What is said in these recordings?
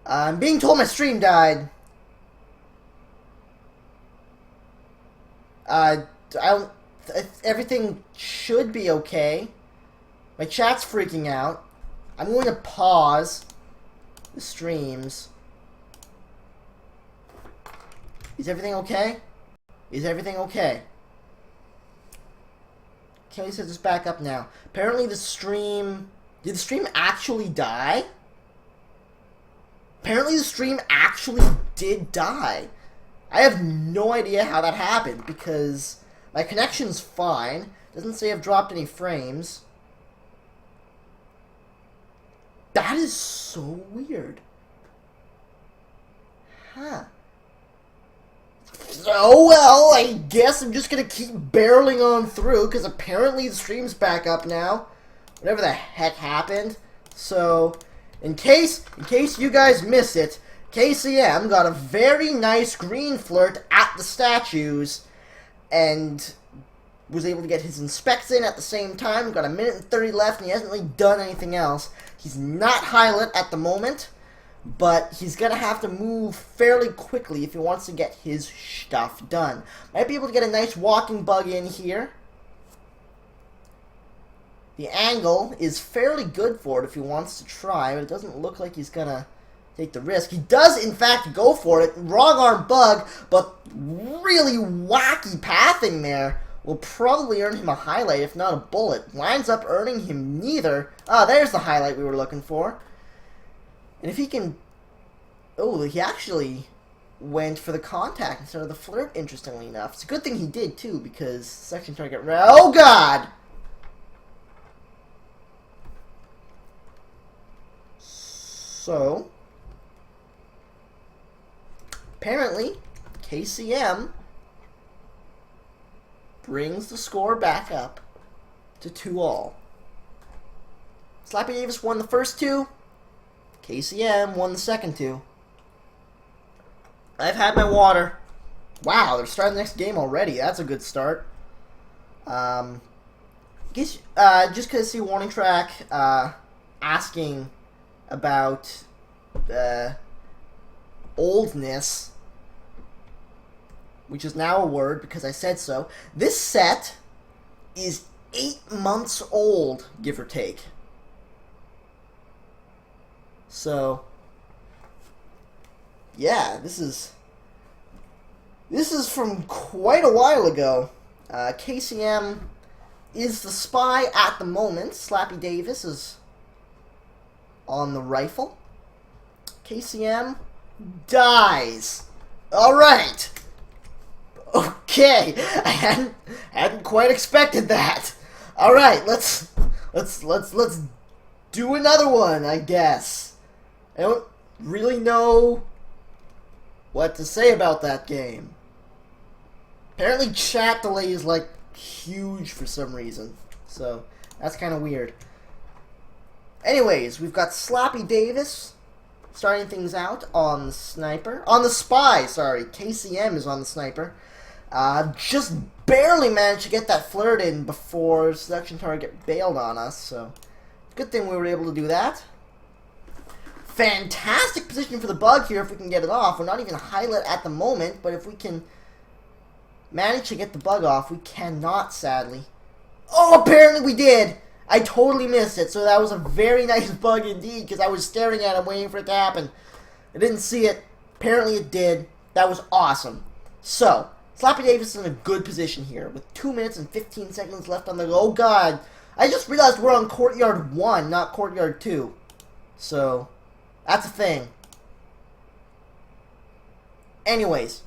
I'm being told my stream died. I don't. Everything should be okay. My chat's freaking out. I'm going to pause the streams. Is everything okay? Is everything okay? Kelly says it's back up now. Apparently the stream... Did the stream actually die? Apparently the stream actually did die. I have no idea how that happened because my connection's fine. Doesn't say I've dropped any frames. That is so weird. Huh. Oh well, I guess I'm just gonna keep barreling on through because apparently the stream's back up now. Whatever the heck happened. So, in case you guys miss it, KCM got a very nice green flirt at the statues and was able to get his inspects in at the same time. Got a minute and 30 left and he hasn't really done anything else. He's not highlight at the moment, but he's going to have to move fairly quickly if he wants to get his stuff done. Might be able to get a nice walking bug in here. The angle is fairly good for it if he wants to try, but it doesn't look like he's going to take the risk. He does, in fact, go for it. Wrong arm bug, but really wacky pathing there will probably earn him a highlight, if not a bullet. Winds up earning him neither. Ah, there's the highlight we were looking for. And if he can... Oh, he actually went for the contact instead of the flirt, interestingly enough. It's a good thing he did, too, because section target... Oh, God! So... Apparently, KCM brings the score back up to 2-all. Slappy Davis won the first two. KCM won the second two. I've had my water. Wow, they're starting the next game already. That's a good start. Just because see warning track asking about oldness, which is now a word because I said so. This set is 8 months old, give or take. So, yeah, this is from quite a while ago. KCM is the spy at the moment. Slappy Davis is on the rifle. KCM dies. All right. Okay, I hadn't quite expected that. All right, let's do another one, I guess. I don't really know what to say about that game. Apparently chat delay is like huge for some reason. So, that's kind of weird. Anyways, we've got Slappy Davis starting things out on the sniper. On the spy, sorry. KCM is on the sniper. Just barely managed to get that flirt in before seduction target bailed on us, so good thing we were able to do that. Fantastic position for the bug here if we can get it off. We're not even highlight at the moment, but if we can manage to get the bug off, we cannot, sadly. Oh, apparently we did! I totally missed it, so that was a very nice bug indeed, because I was staring at it waiting for it to happen. I didn't see it. Apparently it did. That was awesome. So, Slappy Davis is in a good position here, with 2 minutes and 15 seconds left on the... Oh, God. I just realized we're on Courtyard 1, not Courtyard 2. So, that's a thing. Anyways.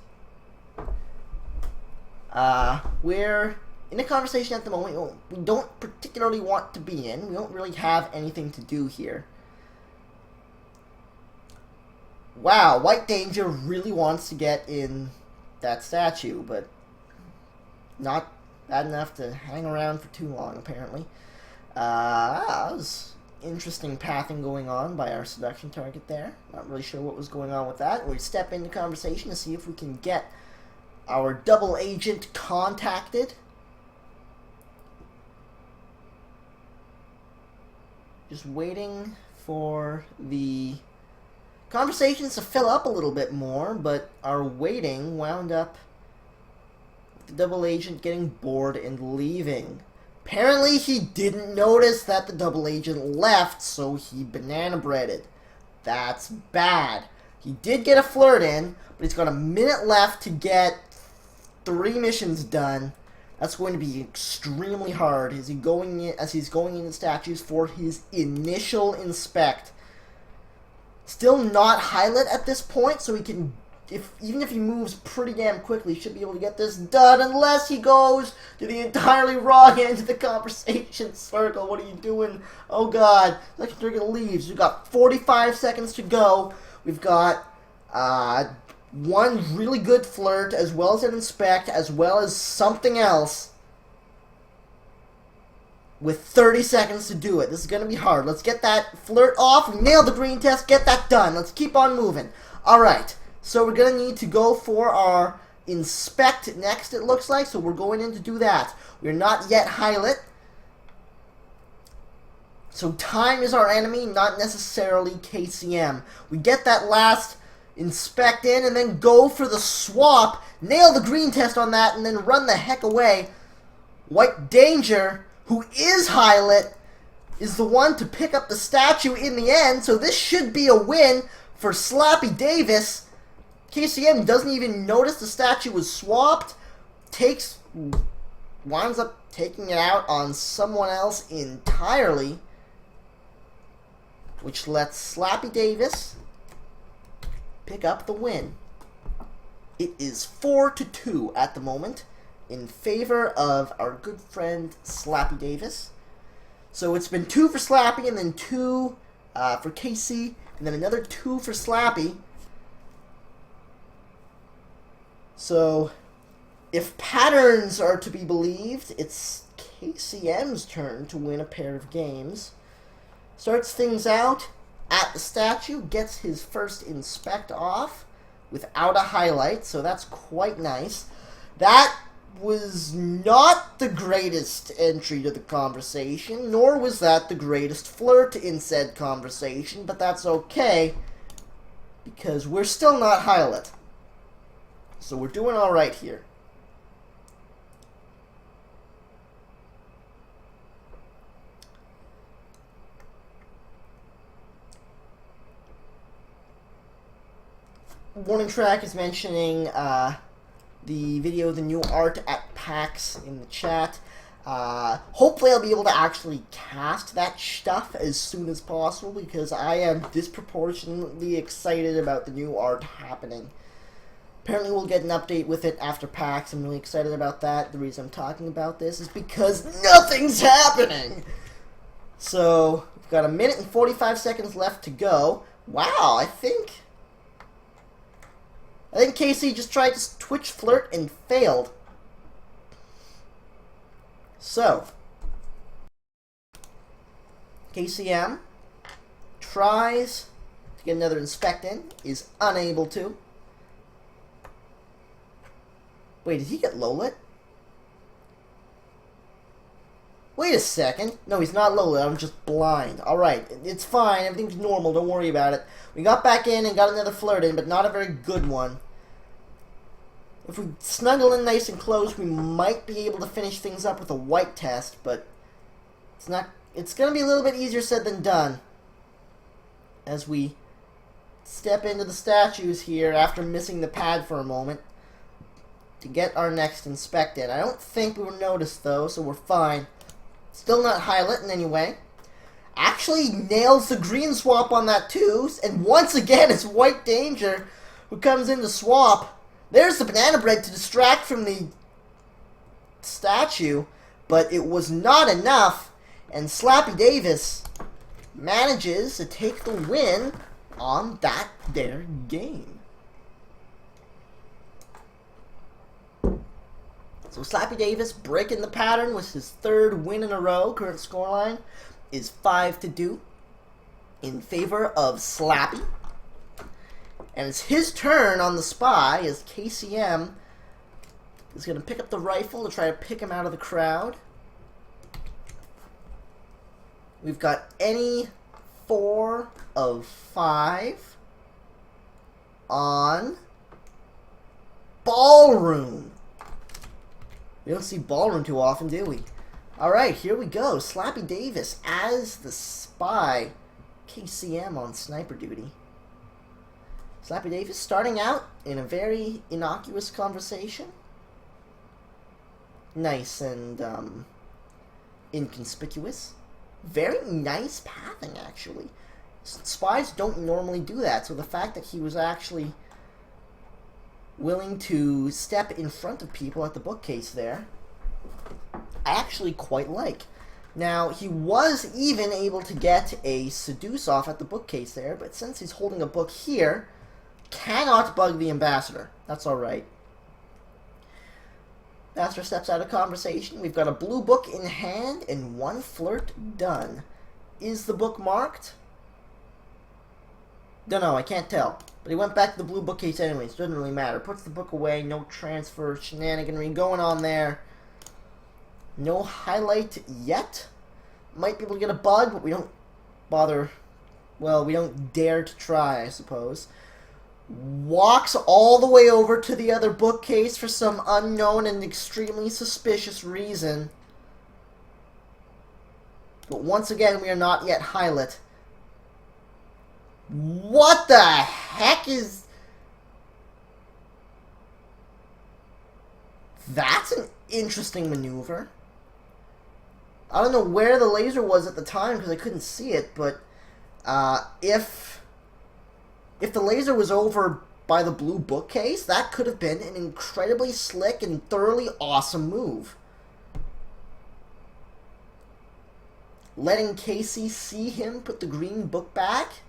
We're in a conversation at the moment we don't particularly want to be in. We don't really have anything to do here. Wow, White Danger really wants to get in that statue, but not bad enough to hang around for too long, apparently. That was interesting pathing going on by our seduction target there. Not really sure what was going on with that. We step into conversation to see if we can get our double agent contacted. Just waiting for the Conversations to fill up a little bit more, but our waiting wound up with the double agent getting bored and leaving. Apparently he didn't notice that the double agent left, so he banana breaded. That's bad. He did get a flirt in, but he's got a minute left to get 3 missions done. That's going to be extremely hard as he's going into statues for his initial inspect. Still not highlight at this point, so he can, even if he moves pretty damn quickly, he should be able to get this done, unless he goes to the entirely wrong end of the conversation circle. What are you doing? Oh god, Section Triggerman leaves. We've got 45 seconds to go. We've got one really good flirt, as well as an inspect, as well as something else, with 30 seconds to do it. This is going to be hard. Let's get that flirt off. We nailed the green test. Get that done. Let's keep on moving. Alright, so we're going to need to go for our inspect next, it looks like. So we're going in to do that. We're not yet highlight. So time is our enemy, not necessarily KCM. We get that last inspect in and then go for the swap. Nail the green test on that and then run the heck away. White Danger, who is highlight, is the one to pick up the statue in the end, so this should be a win for Slappy Davis. KCM doesn't even notice the statue was swapped, winds up taking it out on someone else entirely, which lets Slappy Davis pick up the win. It is 4-2 at the moment, in favor of our good friend Slappy Davis. So it's been 2 for Slappy, and then 2 for KC, and then another 2 for Slappy. So if patterns are to be believed, it's KCM's turn to win a pair of games. Starts things out at the statue, gets his first inspect off without a highlight, so that's quite nice. That was not the greatest entry to the conversation, nor was that the greatest flirt in said conversation, but that's okay, because we're still not highlight. So we're doing alright here. Warning track is mentioning the video, the new art at PAX in the chat. Hopefully I'll be able to actually cast that stuff as soon as possible, because I am disproportionately excited about the new art happening. Apparently we'll get an update with it after PAX. I'm really excited about that. The reason I'm talking about this is because nothing's happening! So, we've got 1 minute and 45 seconds left to go. Wow, I think KC just tried to Twitch flirt and failed. So, KCM tries to get another inspect in, is unable to. Wait, did he get low lit? Wait a second. No, he's not low lit. I'm just blind. Alright, it's fine. Everything's normal. Don't worry about it. We got back in and got another flirt in, but not a very good one. If we snuggle in nice and close, we might be able to finish things up with a white test, but it's not. It's going to be a little bit easier said than done as we step into the statues here after missing the pad for a moment to get our next inspect in. I don't think we were noticed, though, so we're fine. Still not highlight in any way. Actually nails the green swap on that, too, and once again it's White Danger who comes in to swap. There's the banana bread to distract from the statue, but it was not enough, and Slappy Davis manages to take the win on that there game. So Slappy Davis breaking the pattern with his 3rd win in a row. Current scoreline is 5-2 in favor of Slappy. And it's his turn on the spy as KCM is going to pick up the rifle to try to pick him out of the crowd. We've got any 4 of 5. on Ballroom. We don't see Ballroom too often, do we? Alright, here we go. Slappy Davis as the spy. KCM on sniper duty. Slappy Davis starting out in a very innocuous conversation. Nice and inconspicuous. Very nice pathing, actually. Spies don't normally do that, so the fact that he was actually willing to step in front of people at the bookcase there, I actually quite like. Now, he was even able to get a seduce off at the bookcase there, but since he's holding a book here, cannot bug the ambassador. That's alright. Ambassador steps out of conversation. We've got a blue book in hand and one flirt done. Is the book marked? Don't know, I can't tell. But he went back to the blue bookcase anyways. Doesn't really matter. Puts the book away. No transfer shenaniganry going on there. No highlight yet. Might be able to get a bug, but we don't bother. Well, we don't dare to try, I suppose. Walks all the way over to the other bookcase for some unknown and extremely suspicious reason. But once again, we are not yet highlight. What the heck is... That's an interesting maneuver. I don't know where the laser was at the time because I couldn't see it, but if the laser was over by the blue bookcase, that could have been an incredibly slick and thoroughly awesome move. Letting Casey see him put the green book back,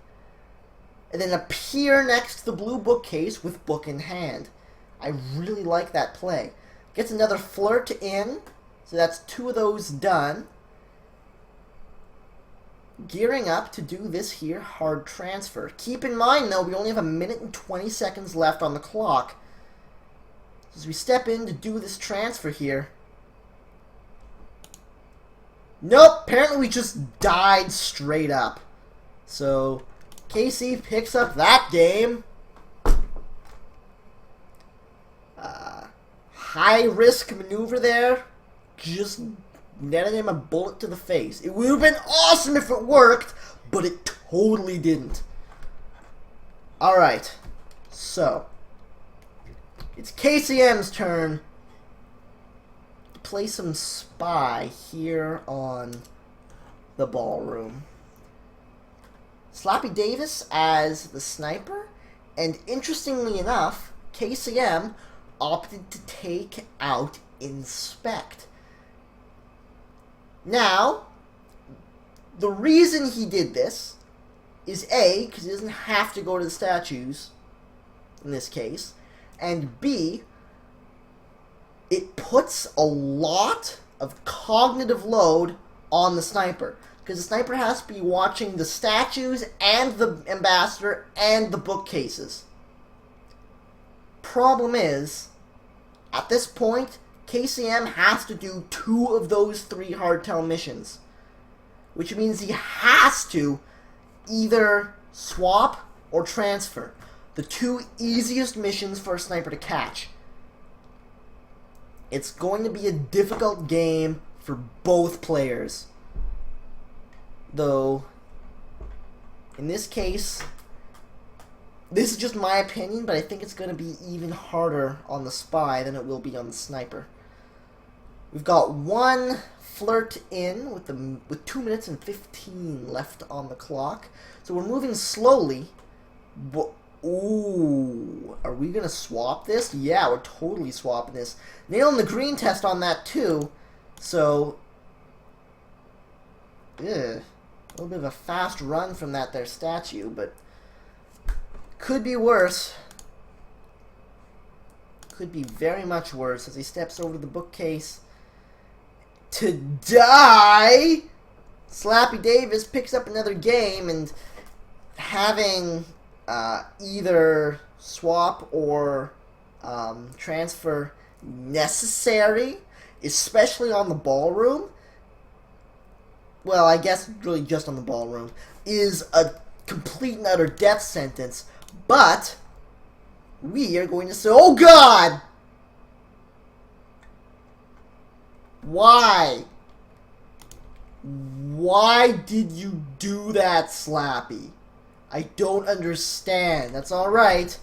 and then appear next to the blue bookcase with book in hand. I really like that play. Gets another flirt in, so that's 2 of those done. Gearing up to do this here hard transfer. Keep in mind, though, we only have 1 minute and 20 seconds left on the clock. As we step in to do this transfer here. Nope, apparently we just died straight up. So, Casey picks up that game. High-risk maneuver there. Just netted him a bullet to the face. It would have been awesome if it worked, but it totally didn't. Alright, so it's KCM's turn to play some spy here on the ballroom. Slappy Davis as the sniper, and interestingly enough, KCM opted to take out Inspect. Now, the reason he did this is A, because he doesn't have to go to the statues in this case, and B, it puts a lot of cognitive load on the sniper, because the sniper has to be watching the statues and the ambassador and the bookcases. Problem is, at this point, KCM has to do 2 of those 3 hardtail missions, which means he has to either swap or transfer. The 2 easiest missions for a sniper to catch. It's going to be a difficult game for both players. Though, in this case, this is just my opinion, but I think it's going to be even harder on the spy than it will be on the sniper. We've got 1 flirt in with 2 minutes and 15 left on the clock. So we're moving slowly. But, ooh, are we going to swap this? Yeah, we're totally swapping this. Nailing the green test on that too. So, a little bit of a fast run from that there statue, but could be worse. Could be very much worse as he steps over to the bookcase to die. Slappy Davis picks up another game, and having either swap or transfer necessary, especially on the ballroom, well, I guess really just on the ballroom, is a complete and utter death sentence. But we are going to say, oh God! Why? Why did you do that, Slappy? I don't understand. That's alright,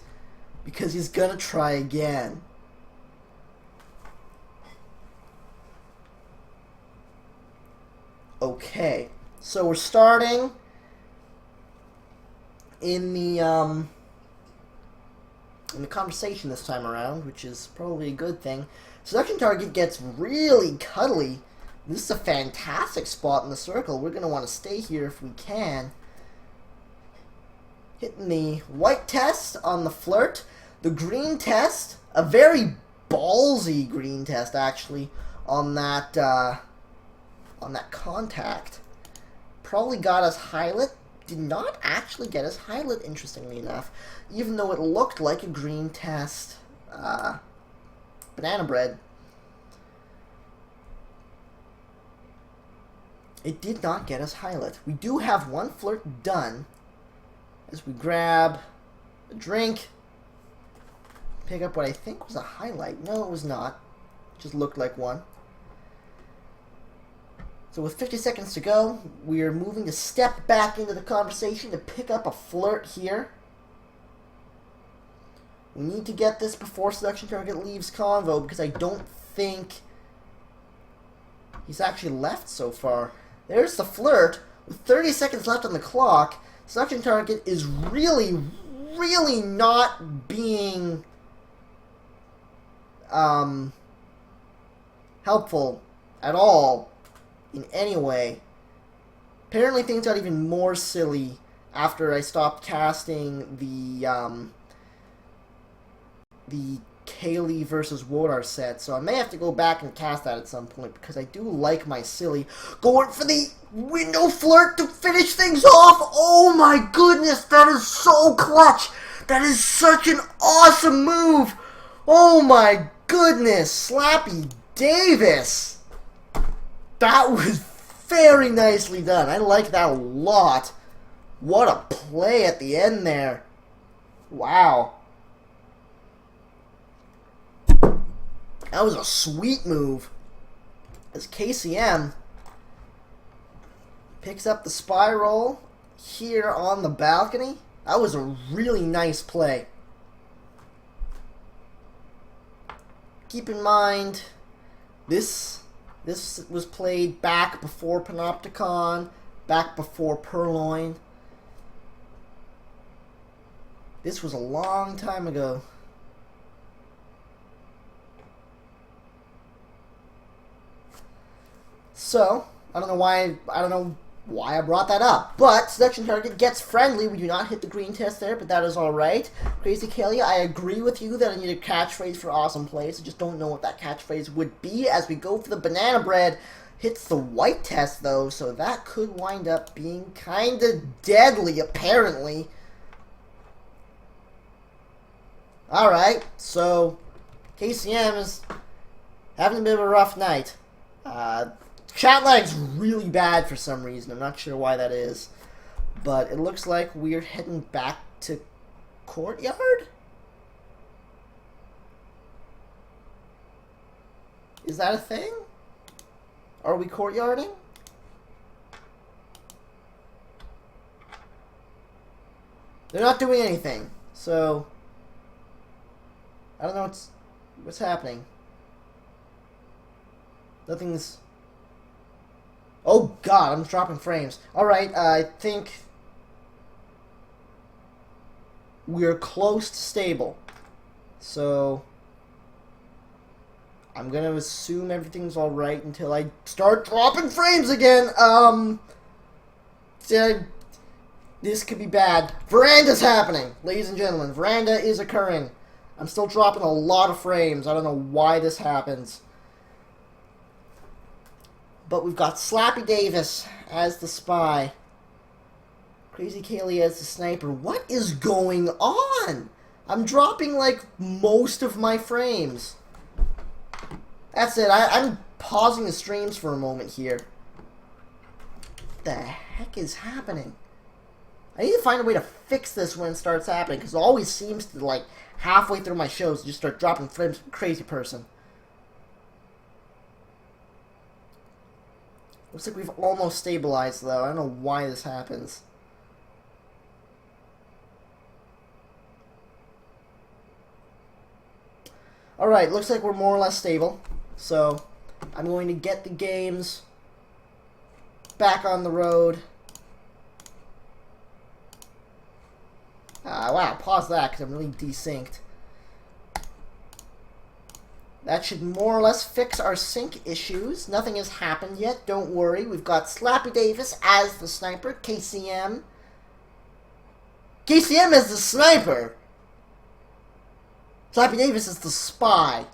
because he's gonna try again. Okay, so we're starting in the conversation this time around, which is probably a good thing. Selection target gets really cuddly. This is a fantastic spot in the circle. We're going to want to stay here if we can. Hitting the white test on the flirt. The green test, a very ballsy green test actually, on that contact. Probably got us highlight. Did not actually get us highlight, interestingly enough, even though it looked like a green test banana bread. It did not get us highlight. We do have one flirt done as we grab a drink, pick up what I think was a highlight. No, it was not. It just looked like one. So with 50 seconds to go, we are moving to step back into the conversation to pick up a flirt here. We need to get this before selection target leaves convo, because I don't think he's actually left so far. There's the flirt. With 30 seconds left on the clock, selection target is really, really not being helpful at all. In any way. Apparently things got even more silly after I stopped casting the Kaylee versus Wodar set, so I may have to go back and cast that at some point, because I do like my silly. Going for the window flirt to finish things off! Oh my goodness, that is so clutch! That is such an awesome move! Oh my goodness, Slappy Davis! That was very nicely done. I like that a lot. What a play at the end there. Wow. That was a sweet move. As KCM picks up the spiral here on the balcony. That was a really nice play. Keep in mind, this was played back before Panopticon, back before Purloin. This was a long time ago. So, I don't know why I brought that up. But selection target gets friendly. We do not hit the green test there, but that is alright. Crazy Kalia, I agree with you that I need a catchphrase for awesome plays. I just don't know what that catchphrase would be as we go for the banana bread. Hits the white test though, so that could wind up being kinda deadly apparently. Alright, so KCM is having a bit of a rough night. Chat lag's really bad for some reason. I'm not sure why that is. But it looks like we're heading back to Courtyard? Is that a thing? Are we courtyarding? They're not doing anything. So I don't know what's happening. Nothing's... Oh god, I'm dropping frames. Alright, I think we're close to stable. So I'm gonna assume everything's alright until I start dropping frames again. This could be bad. Veranda's happening, ladies and gentlemen. Veranda is occurring. I'm still dropping a lot of frames. I don't know why this happens. But we've got Slappy Davis as the spy. Crazy Kaylee as the sniper. What is going on? I'm dropping like most of my frames. That's it. I'm pausing the streams for a moment here. What the heck is happening? I need to find a way to fix this when it starts happening, because it always seems to, like, halfway through my shows, just start dropping frames like a crazy person. Looks like we've almost stabilized, though. I don't know why this happens. Alright, looks like we're more or less stable. So, I'm going to get the games back on the road. Wow, pause that because I'm really desynced. That should more or less fix our sync issues. Nothing has happened yet, don't worry. We've got Slappy Davis as the sniper, KCM. KCM as the sniper! Slappy Davis is the spy.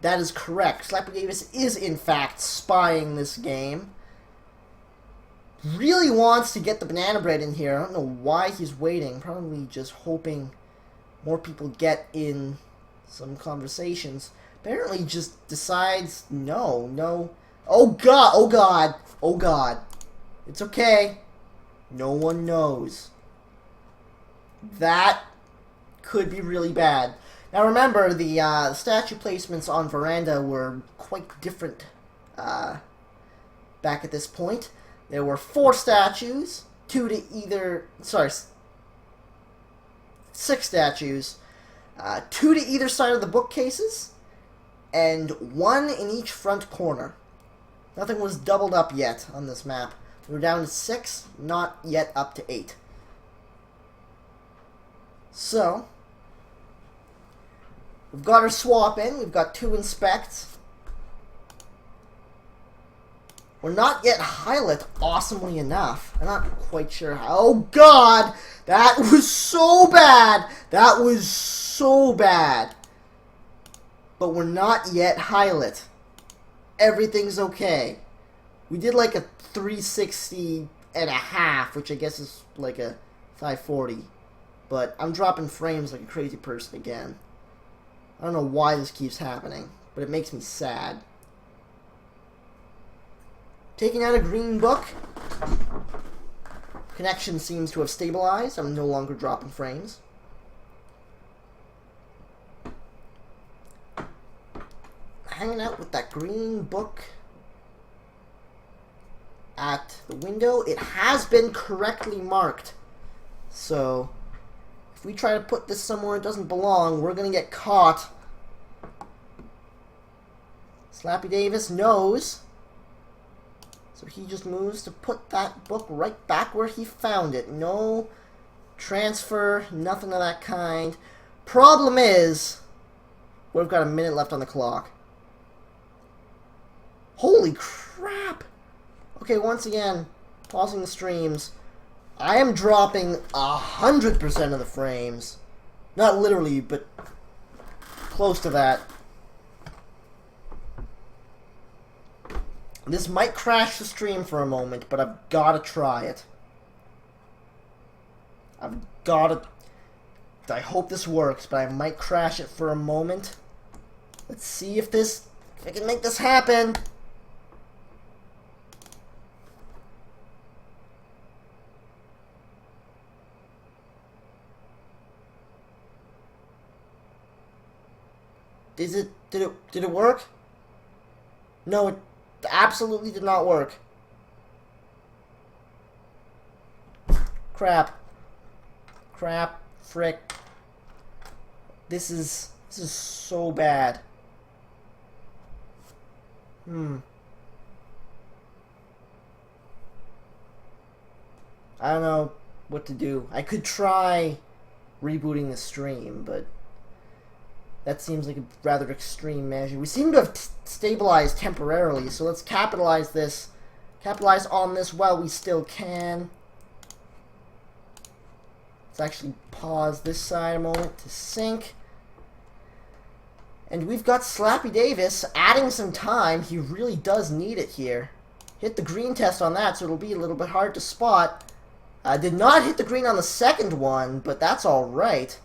That is correct. Slappy Davis is, in fact, spying this game. Really wants to get the banana bread in here. I don't know why he's waiting. Probably just hoping more people get in some conversations. Apparently just decides, no. Oh god, oh god, oh god. It's okay. No one knows. That could be really bad. Now remember, the statue placements on Veranda were quite different back at this point. There were 4 statues, 6 statues, 2 to either side of the bookcases, and 1 in each front corner. Nothing was doubled up yet on this map. We were down to 6, not yet up to 8. So, we've got our swap in, we've got 2 inspects. We're not yet highlight, awesomely enough. I'm not quite sure how. Oh god! That was so bad! That was so bad. But we're not yet highlight. Everything's okay. We did like a 360 and a half, which I guess is like a 540. But I'm dropping frames like a crazy person again. I don't know why this keeps happening, but it makes me sad. Taking out a green book. Connection seems to have stabilized. I'm no longer dropping frames. Hanging out with that green book at the window. It has been correctly marked. So, if we try to put this somewhere it doesn't belong, we're going to get caught. Slappy Davis knows. So he just moves to put that book right back where he found it. No transfer, nothing of that kind. Problem is, we've got a minute left on the clock. Holy crap! Okay, once again, pausing the streams. I am dropping 100% of the frames. Not literally, but close to that. This might crash the stream for a moment, but I've got to try it. I've got to... I hope this works, but I might crash it for a moment. Let's see if I can make this happen. Did it work? No, it absolutely did not work. Crap. Frick. This is so bad. I don't know what to do. I could try rebooting the stream, but that seems like a rather extreme measure. We seem to have stabilized temporarily, so let's capitalize this. Capitalize on this while we still can. Let's actually pause this side a moment to sync. And we've got Slappy Davis adding some time. He really does need it here. Hit the green test on that, so it'll be a little bit hard to spot. Did not hit the green on the second one, but that's alright.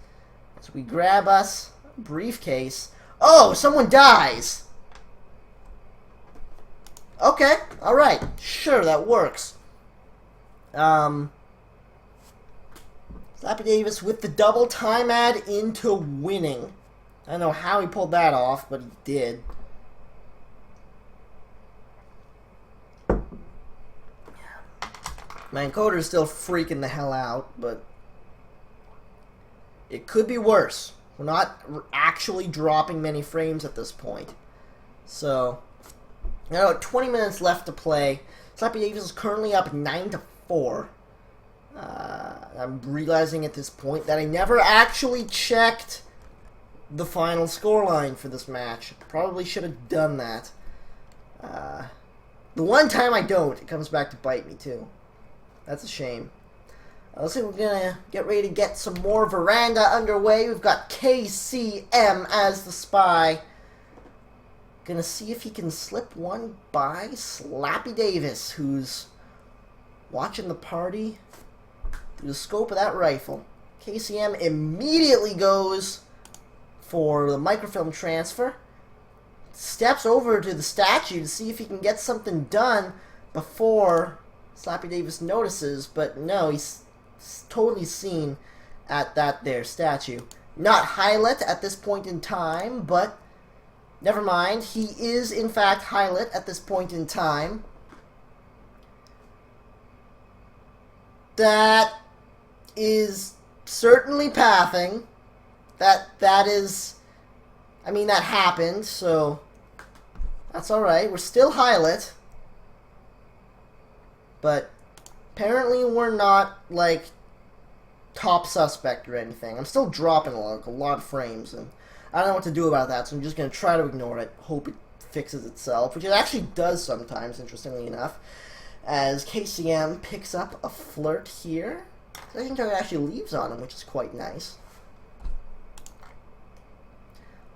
So we grab us briefcase. Oh, someone dies. Okay, alright. Sure, that works. Slappy Davis with the double time ad into winning. I don't know how he pulled that off, but he did. My encoder is still freaking the hell out, but it could be worse. We're not actually dropping many frames at this point. So, now 20 minutes left to play. Slappy Davis is currently up 9-4. I'm realizing at this point that I never actually checked the final scoreline for this match. Probably should have done that. The one time I don't, it comes back to bite me too. That's a shame. Looks like we're gonna get ready to get some more Veranda underway. We've got KCM as the spy. Gonna see if he can slip one by Slappy Davis, who's watching the party through the scope of that rifle. KCM immediately goes for the microfilm transfer. Steps over to the statue to see if he can get something done before Slappy Davis notices, but no, he's totally seen at that there statue. Not highlight at this point in time, but never mind. He is, in fact, highlight at this point in time. That is certainly pathing. That is... I mean, that happened, so... That's alright. We're still highlight. But apparently we're not, like, top suspect or anything. I'm still dropping a lot of frames, and I don't know what to do about that, so I'm just going to try to ignore it, hope it fixes itself, which it actually does sometimes, interestingly enough, as KCM picks up a flirt here. I think it actually leaves on him, which is quite nice.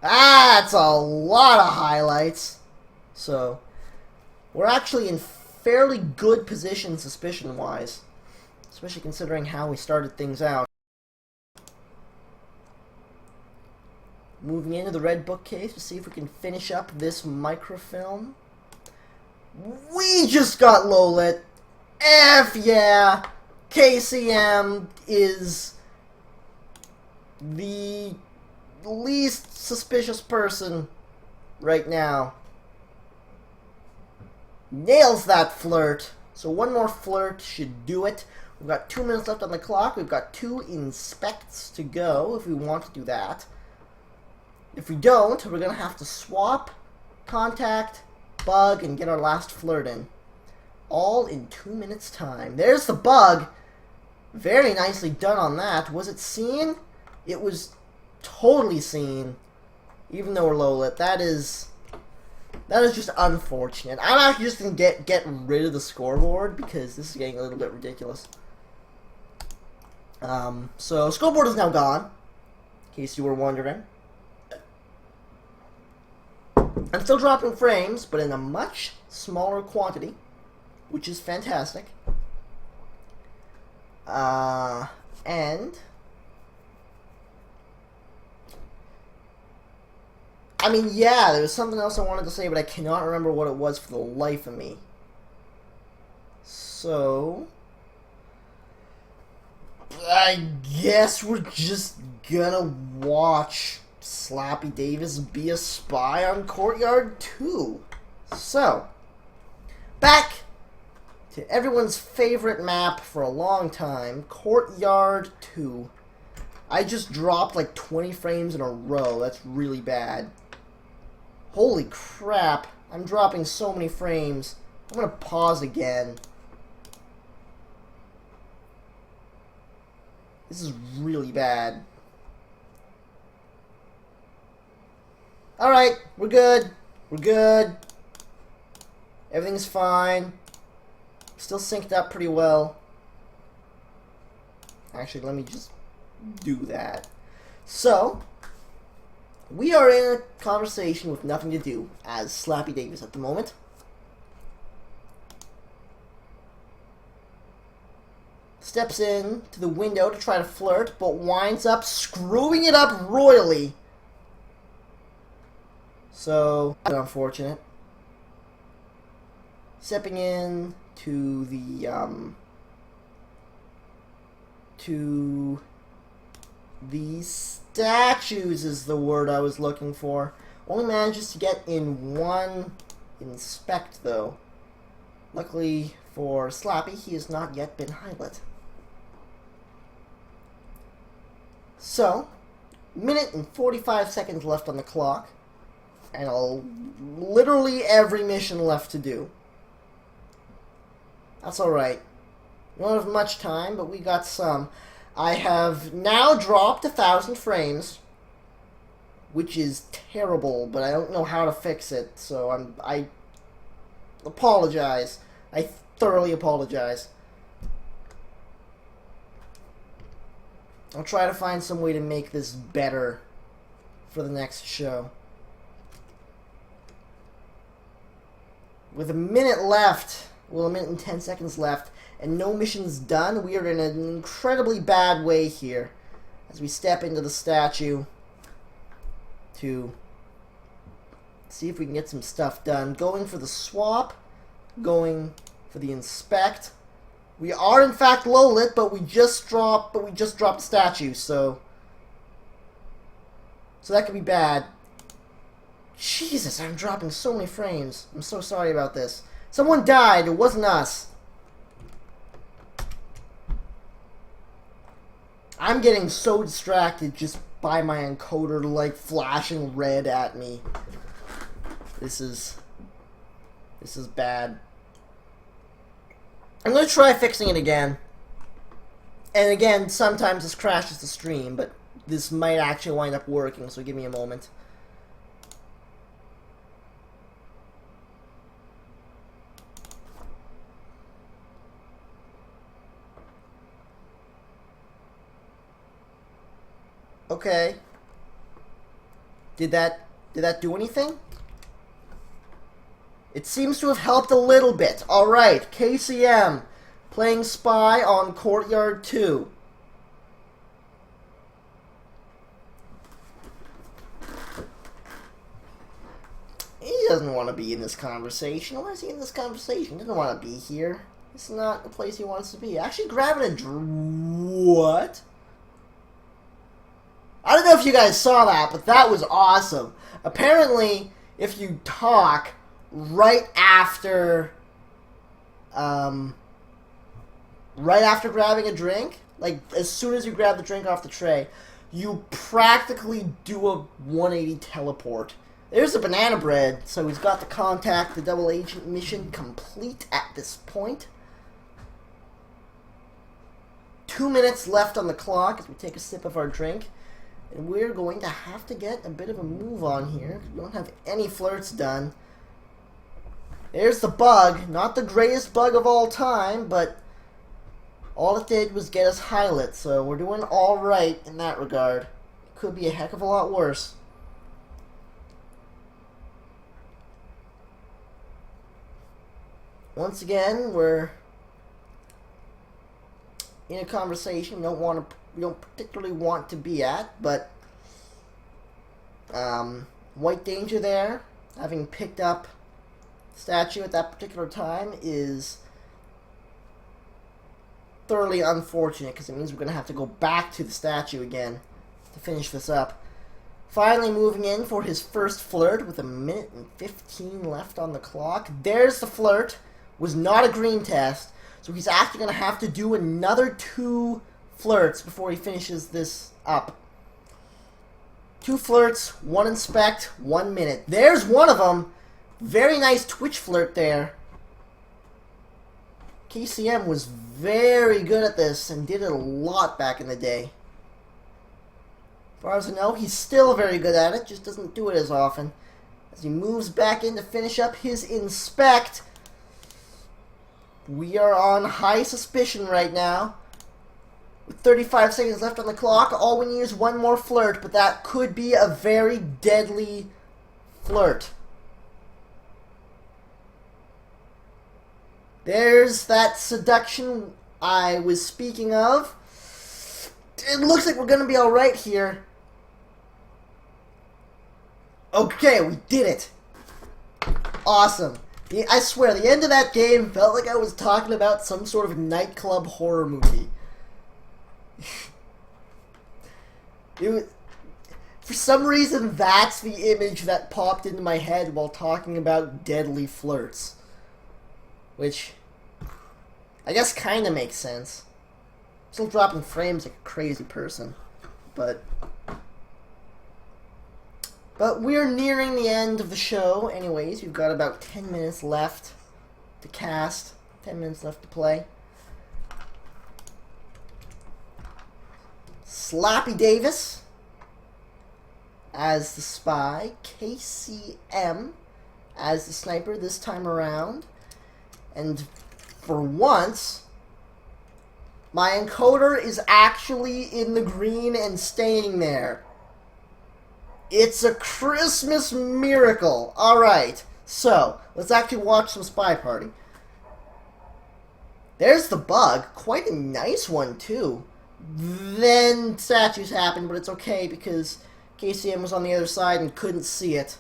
That's a lot of highlights. So, we're actually in fairly good position suspicion-wise, especially considering how we started things out. Moving into the red bookcase to see if we can finish up this microfilm. We just got low lit. F yeah! KCM is the least suspicious person right now. Nails that flirt. So one more flirt should do it. We've got 2 minutes left on the clock. We've got 2 inspects to go if we want to do that. If we don't, we're going to have to swap, contact, bug, and get our last flirt in. All in 2 minutes time. There's the bug. Very nicely done on that. Was it seen? It was totally seen. Even though we're low lit. That is just unfortunate. I'm actually just going to get rid of the scoreboard because this is getting a little bit ridiculous. So, scoreboard is now gone, in case you were wondering. I'm still dropping frames, but in a much smaller quantity, which is fantastic. And I mean, yeah, there was something else I wanted to say, but I cannot remember what it was for the life of me. So, I guess we're just gonna watch Slappy Davis be a spy on Courtyard 2. So, back to everyone's favorite map for a long time, Courtyard 2. I just dropped like 20 frames in a row. That's really bad. Holy crap. I'm dropping so many frames. I'm going to pause again. This is really bad. Alright, we're good. We're good. Everything's fine. Still synced up pretty well. Actually, let me just do that. So, we are in a conversation with nothing to do as Slappy Davis at the moment. Steps in to the window to try to flirt, but winds up screwing it up royally. So, unfortunate. Stepping in to the to the statues is the word I was looking for. Only manages to get in one inspect, though. Luckily for Slappy, he has not yet been highlit. So, minute and 45 seconds left on the clock, and literally every mission left to do. That's alright. We don't have much time, but we got some. I have now dropped 1,000 frames, which is terrible, but I don't know how to fix it, so I apologize. I thoroughly apologize. I'll try to find some way to make this better for the next show. With a minute left, well, a minute and 10 seconds left, and no missions done, we are in an incredibly bad way here as we step into the statue to see if we can get some stuff done. Going for the swap, going for the inspect. We are in fact low lit, but we just dropped the statue, so that could be bad. Jesus, I'm dropping so many frames. I'm so sorry about this. Someone died, it wasn't us. I'm getting so distracted just by my encoder like flashing red at me. This is bad. I'm going to try fixing it again. And again, sometimes this crashes the stream, but this might actually wind up working, so give me a moment. Okay. Did that do anything? It seems to have helped a little bit. Alright, KCM playing Spy on Courtyard 2. He doesn't want to be in this conversation. Why is he in this conversation? He doesn't want to be here. It's not the place he wants to be. Actually grabbing a what? I don't know if you guys saw that, but that was awesome. Apparently, if you talk right after grabbing a drink, like as soon as you grab the drink off the tray, you practically do a 180 teleport. There's the banana bread, so he's got to contact the double agent mission complete at this point. 2 minutes left on the clock as we take a sip of our drink. And we're going to have to get a bit of a move on here. We don't have any flirts done. There's the bug. Not the greatest bug of all time, but all it did was get us highlit. So we're doing alright in that regard. Could be a heck of a lot worse. Once again, we're in a conversation we don't particularly want to be at, but White Danger there, having picked up statue at that particular time, is thoroughly unfortunate because it means we're going to have to go back to the statue again to finish this up. Finally moving in for his first flirt with a minute and 15 left on the clock. There's the flirt. Was not a green test, so he's actually going to have to do another 2 flirts before he finishes this up. 2 flirts, 1 inspect, 1 minute. There's one of them. Very nice Twitch flirt there. KCM was very good at this and did it a lot back in the day. As far as I know, he's still very good at it, just doesn't do it as often. As he moves back in to finish up his inspect, we are on high suspicion right now. With 35 seconds left on the clock, all we need is 1 more flirt, but that could be a very deadly flirt. There's that seduction I was speaking of. It looks like we're going to be alright here. Okay, we did it. Awesome. I swear, the end of that game felt like I was talking about some sort of nightclub horror movie. For some reason, that's the image that popped into my head while talking about deadly flirts. Which, I guess kind of makes sense. Still dropping frames like a crazy person. But we're nearing the end of the show anyways. We've got about 10 minutes left to cast. 10 minutes left to play. Slappy Davis as the spy. KCM as the sniper this time around. And for once, my encoder is actually in the green and staying there. It's a Christmas miracle. Alright, so let's actually watch some Spy Party. There's the bug. Quite a nice one, too. Then statues happened, but it's okay because KCM was on the other side and couldn't see it.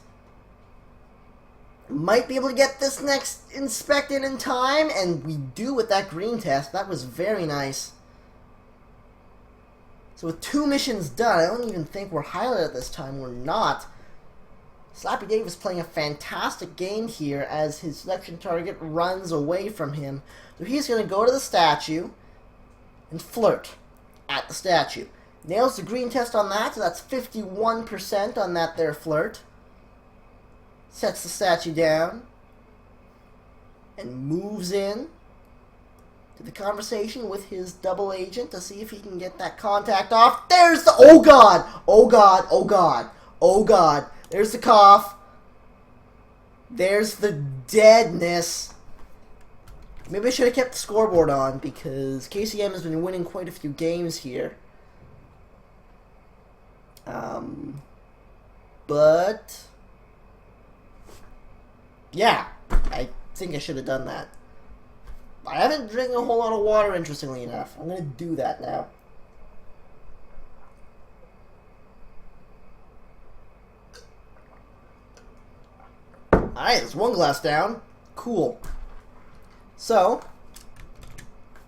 Might be able to get this next inspected in time, and we do with that green test. That was very nice. So with 2 missions done, I don't even think we're highlighted this time. We're not. Slappy Davis playing a fantastic game here as his selection target runs away from him. So he's going to go to the statue and flirt at the statue. Nails the green test on that, so that's 51% on that there flirt. Sets the statue down and moves in to the conversation with his double agent to see if he can get that contact off. There's the... Oh God! Oh God! Oh God! Oh God! There's the cough. There's the deadness. Maybe I should have kept the scoreboard on because KCM has been winning quite a few games here. But yeah, I think I should have done that. I haven't drank a whole lot of water, interestingly enough. I'm going to do that now. Alright, there's 1 glass down. Cool. So,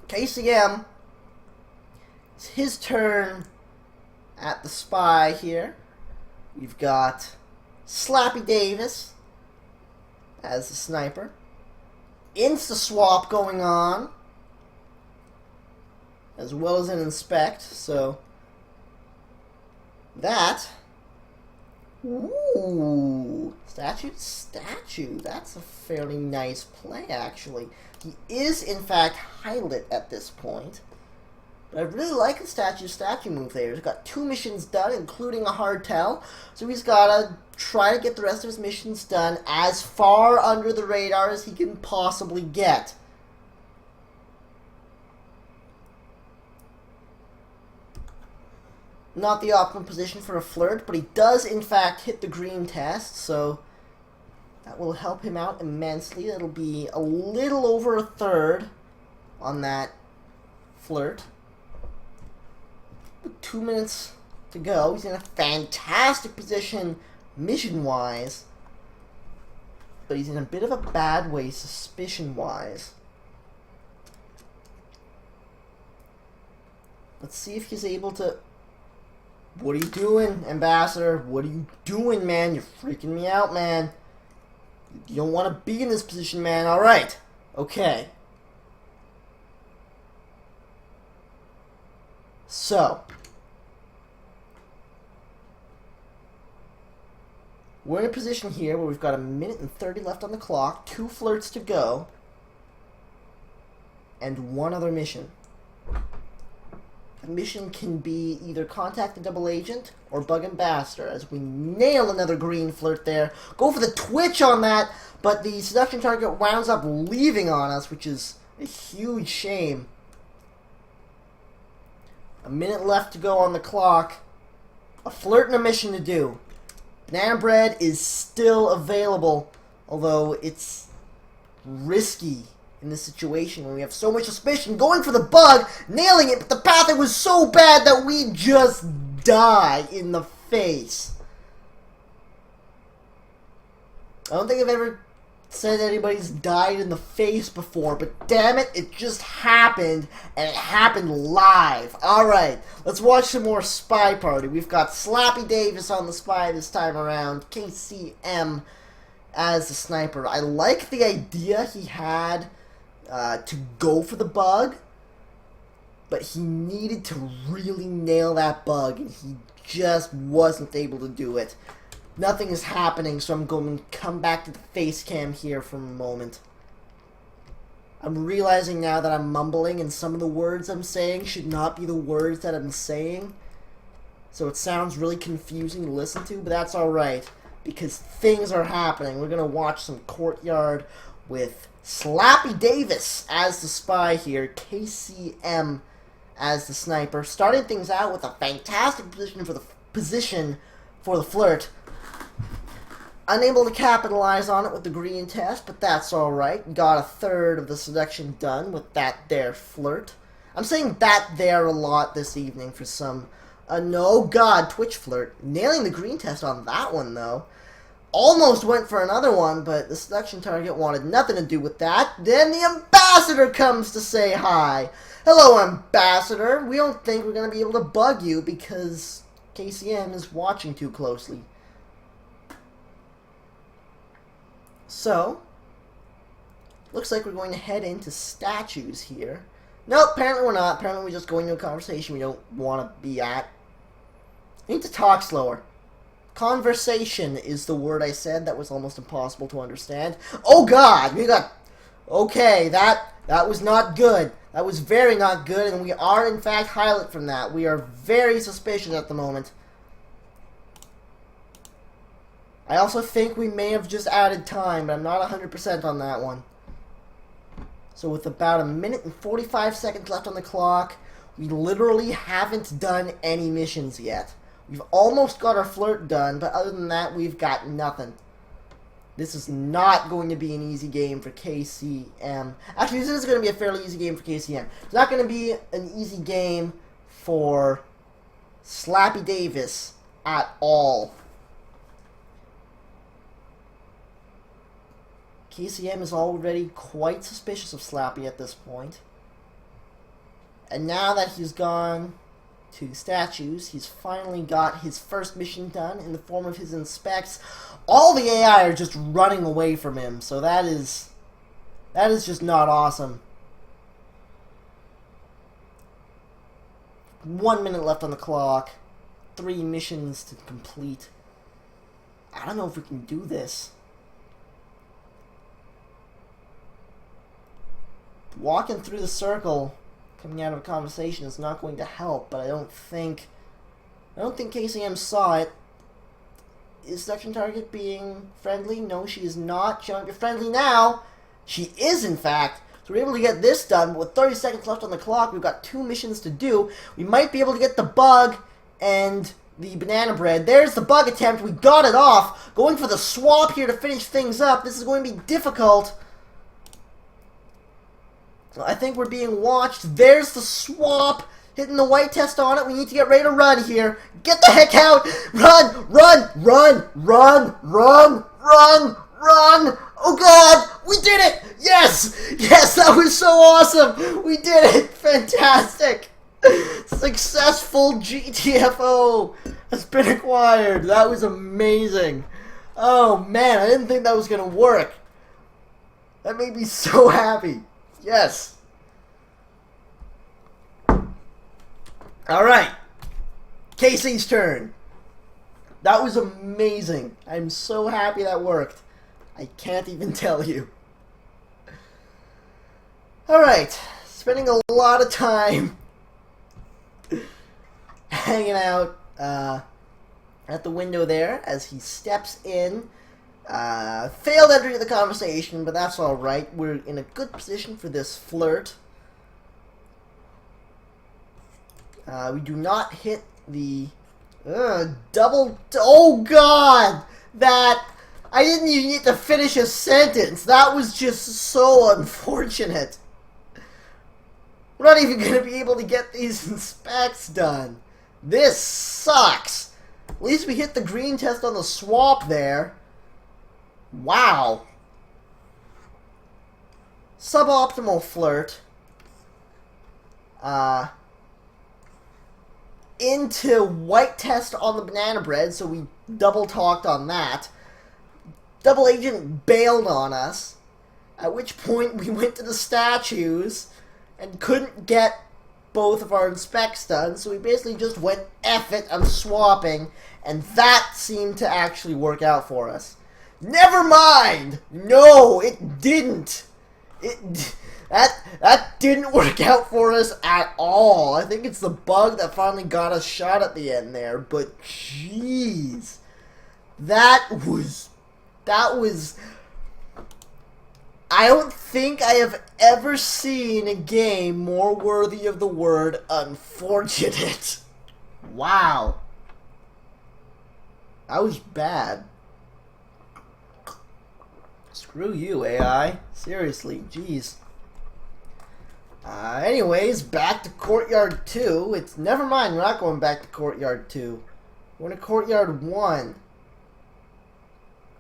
KCM, it's his turn at the spy here. We've got Slappy Davis as the sniper. Insta-swap going on, as well as an inspect, so that... Ooh, statue, that's a fairly nice play, actually. He is, in fact, highlit at this point. But I really like the statue move there. He's got 2 missions done, including a hardtail. So he's got to try to get the rest of his missions done as far under the radar as he can possibly get. Not the optimum position for a flirt, but he does, in fact, hit the green test, so that will help him out immensely. It'll be a little over a third on that flirt. 2 minutes to go. He's in a fantastic position mission-wise, but he's in a bit of a bad way suspicion-wise. Let's see if he's able to... What are you doing, Ambassador? What are you doing, man? You're freaking me out, man. You don't want to be in this position, man. Alright. Okay. So. We're in a position here where we've got 1 minute and 30 left on the clock, 2 flirts to go, and 1 other mission. The mission can be either contact the double agent or bug Ambassador, as we nail another green flirt there. Go for the twitch on that, but the seduction target winds up leaving on us, which is a huge shame. 1 minute left to go on the clock. A flirt and a mission to do. Banana bread is still available, although it's risky in this situation when we have so much suspicion. Going for the bug, nailing it, but the pathing was so bad that we just die in the face. I don't think I've ever said anybody's died in the face before, but damn it, it just happened, and it happened live. Alright, let's watch some more Spy Party. We've got Slappy Davis on the spy this time around, KCM as the sniper. I like the idea he had to go for the bug, but he needed to really nail that bug, and he just wasn't able to do it. Nothing is happening, so I'm going to come back to the face cam here for a moment. I'm realizing now that I'm mumbling, and some of the words I'm saying should not be the words that I'm saying. So it sounds really confusing to listen to, but that's alright, because things are happening. We're going to watch some Courtyard with Slappy Davis as the spy here, KCM as the sniper. Starting things out with a fantastic position for the flirt. Unable to capitalize on it with the green test, but that's alright. Got a third of the selection done with that there flirt. I'm saying that there a lot this evening for some no god Twitch flirt. Nailing the green test on that one though. Almost went for another one, but the selection target wanted nothing to do with that. Then the ambassador comes to say hi. Hello, ambassador. We don't think we're going to be able to bug you because KCM is watching too closely. So, looks like we're going to head into statues here. Nope, apparently we're not. Apparently we're just going to a conversation we don't want to be at. I need to talk slower. Conversation is the word I said. That was almost impossible to understand. Oh god! We got... Okay, that was not good. That was very not good, and we are in fact highlight from that. We are very suspicious at the moment. I also think we may have just added time, but I'm not 100% on that one. So with about a minute and 45 seconds left on the clock, we literally haven't done any missions yet. We've almost got our flirt done, but other than that, we've got nothing. This is not going to be an easy game for KCM. Actually, this is going to be a fairly easy game for KCM. It's not going to be an easy game for Slappy Davis at all. KCM is already quite suspicious of Slappy at this point. And now that he's gone to the statues, he's finally got his first mission done in the form of his inspects. All the AI are just running away from him, so that is just not awesome. 1 minute left on the clock. 3 missions to complete. I don't know if we can do this. Walking through the circle, coming out of a conversation is not going to help, but I don't think KCM saw it. Is section target being friendly? No, she is not. She won't be friendly now. She is, in fact. So we're able to get this done. With 30 seconds left on the clock, we've got 2 missions to do. We might be able to get the bug and the banana bread. There's the bug attempt. We got it off. Going for the swap here to finish things up. This is going to be difficult. So I think we're being watched. There's the swap. Hitting the white test on it. We need to get ready to run here. Get the heck out. Run, run, run, run, run, run, run. Oh god, we did it. Yes, yes, that was so awesome. We did it. Fantastic. Successful GTFO has been acquired. That was amazing. Oh man, I didn't think that was going to work. That made me so happy. Yes. Alright. Casey's turn. That was amazing. I'm so happy that worked. I can't even tell you. Alright. Spending a lot of time hanging out at the window there as he steps in. Failed entering the conversation, but that's alright. We're in a good position for this flirt. We do not hit the double... Oh god! That... I didn't even get to finish a sentence. That was just so unfortunate. We're not even going to be able to get these inspects done. This sucks. At least we hit the green test on the swap there. Wow. suboptimal flirt into white test on the banana bread, so we double talked on that. Double agent bailed on us, at which point we went to the statues and couldn't get both of our inspects done, so we basically just went, F it, I'm swapping, and that seemed to actually work out for us. Never mind! No, it didn't! That didn't work out for us at all. I think it's the bug that finally got us shot at the end there, but jeez. That was... I don't think I have ever seen a game more worthy of the word unfortunate. Wow. That was bad. Screw you, AI. Seriously, jeez. Anyways, back to Courtyard 2. It's never mind, we're not going back to Courtyard 2. We're going to Courtyard 1.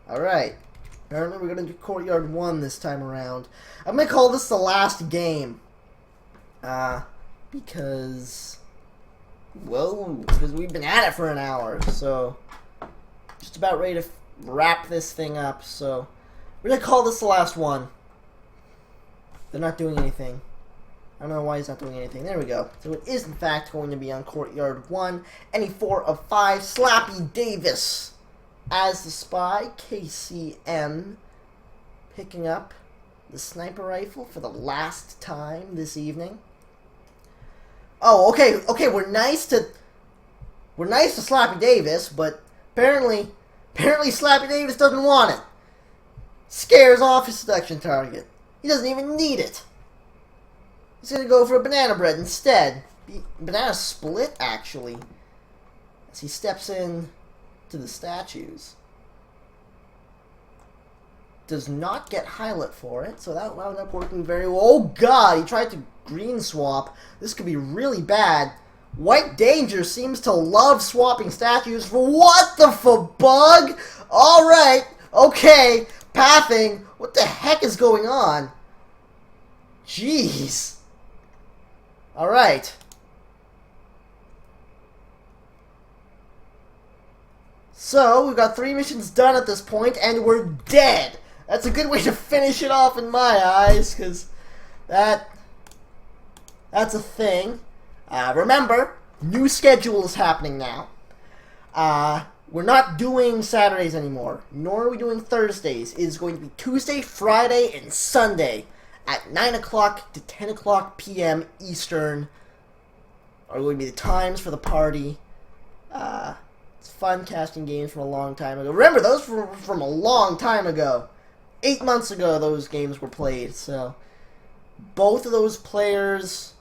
Alright. Apparently we're going to do Courtyard 1 this time around. I'm going to call this the last game. Because we've been at it for an hour, so just about ready to wrap this thing up, so we're going to call this the last one. They're not doing anything. I don't know why he's not doing anything. There we go. So it is, in fact, going to be on Courtyard 1. Any 4 of 5. Slappy Davis as the spy. KCM picking up the sniper rifle for the last time this evening. Oh, okay, we're nice to Slappy Davis, but apparently Slappy Davis doesn't want it. Scares off his seduction target. He doesn't even need it. He's gonna go for a banana bread instead. Banana split, actually. As he steps in to the statues. Does not get highlight for it, so that wound up working very well. Oh god, he tried to green swap. This could be really bad. White Danger seems to love swapping statues for what the bug? Alright, okay, pathing. What the heck is going on? Jeez. Alright. So, we've got 3 missions done at this point, and we're dead. That's a good way to finish it off in my eyes, because that's a thing. Remember, new schedule is happening now. We're not doing Saturdays anymore, nor are we doing Thursdays. It is going to be Tuesday, Friday, and Sunday at 9 o'clock to 10 o'clock p.m. Eastern are going to be the times for the party. It's fun casting games from a long time ago. Remember, those were from a long time ago. 8 months ago those games were played, so both of those players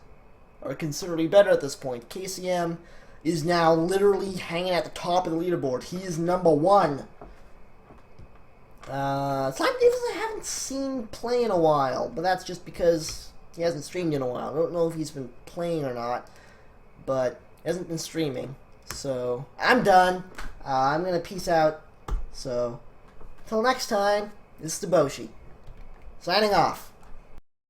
are considerably better at this point. KCM is now literally hanging at the top of the leaderboard. He is #1. Slappy Davis I haven't seen play in a while, but that's just because he hasn't streamed in a while. I don't know if he's been playing or not, but he hasn't been streaming. So, I'm done. I'm going to peace out. So, until next time, this is Deboshi, signing off.